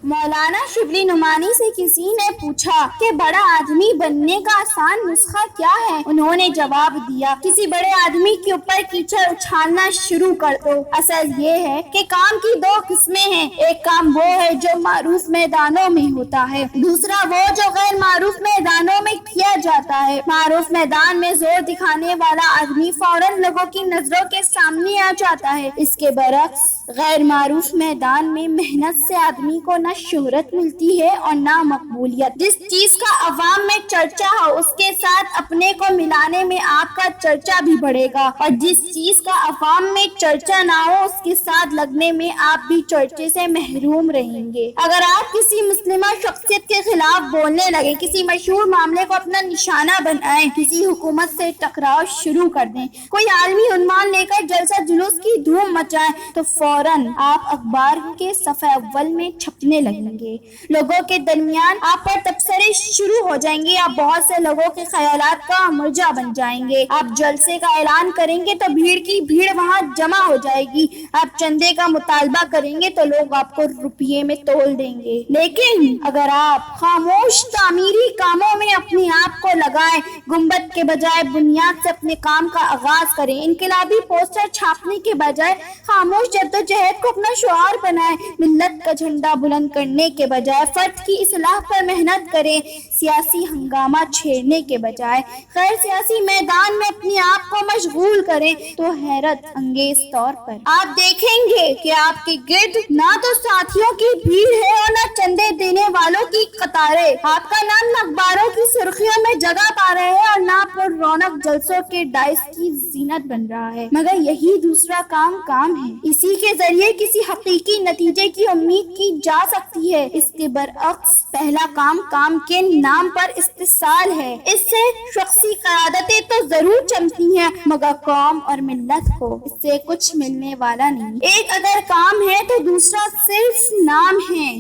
مولانا شبلی نعمانی سے کسی نے پوچھا کہ بڑا آدمی بننے کا آسان نسخہ کیا ہے؟ انہوں نے جواب دیا، کسی بڑے آدمی کے اوپر کیچڑ اچھالنا شروع کر دو۔ اصل یہ ہے کہ کام کی دو قسمیں ہیں، ایک کام وہ ہے جو معروف میدانوں میں ہوتا ہے، دوسرا وہ جو غیر معروف میدانوں میں کیا جاتا ہے۔ معروف میدان میں زور دکھانے والا آدمی فوراً لوگوں کی نظروں کے سامنے آ جاتا ہے، اس کے برعکس غیر معروف میدان میں محنت سے آدمی کو نہ شہرت ملتی ہے اور نہ مقبولیت۔ جس چیز کا عوام میں چرچا ہو اس کے ساتھ اپنے کو ملانے میں آپ کا چرچا بھی بڑھے گا، اور جس چیز کا عوام میں چرچا نہ ہو اس کے ساتھ لگنے میں آپ بھی چرچے سے محروم رہیں گے۔ اگر آپ کسی مسلمہ شخصیت کے خلاف بولنے لگے، کسی مشہور معاملے کو اپنا نشانہ بنائیں، کسی حکومت سے ٹکراؤ شروع کر دیں، کوئی عالمی عنوان لے کر جلسہ جلوس کی دھوم مچائیں، تو فوراً آپ اخبار کے صفحہ اول میں چھپنے لگیں گے۔ لوگوں کے درمیان آپ پر تبصرے شروع ہو جائیں گے، آپ بہت سے لوگوں کے خیالات کا مرجع بن جائیں گے۔ آپ جلسے کا اعلان کریں گے تو بھیڑ کی بھیڑ وہاں جمع ہو جائے گی، آپ چندے کا مطالبہ کریں گے تو لوگ آپ کو روپیے میں تول دیں گے۔ لیکن اگر آپ خاموش تعمیری کاموں میں اپنے آپ کو لگائیں، گنبد کے بجائے بنیاد سے اپنے کام کا آغاز کریں، انقلابی پوسٹر چھاپنے کے بجائے خاموش جدوجہد کو اپنا شعار بنائیں، ملت کا جھنڈا بلند کرنے کے بجائے فرد کی اصلاح پر محنت کریں، سیاسی ہنگامہ چھیڑنے کے بجائے غیر سیاسی میدان میں اپنے آپ کو مشغول کریں، تو حیرت انگیز طور پر آپ دیکھیں گے کہ آپ کے گرد نہ تو ساتھیوں کی بھیڑ ہے اور نہ چندے دینے والوں کی قطاریں۔ آپ کا نام اخباروں کی سرخیوں میں جگہ پا رہے ہیں اور نہ پر رونق جلسوں کے ڈائس کی زینت بن رہا ہے، مگر یہی دوسرا کام ہے، اسی کے ذریعے کسی حقیقی نتیجے کی امید کی جا سکتی ہے۔ اس کے برعکس پہلا کام کے نام پر استحصال ہے، اس سے شخصی قیادتیں تو ضرور چمکتی ہیں مگر قوم اور ملت کو اس سے کچھ ملنے والا نہیں۔ ایک اگر کام ہے تو دوسرا صرف نام ہے۔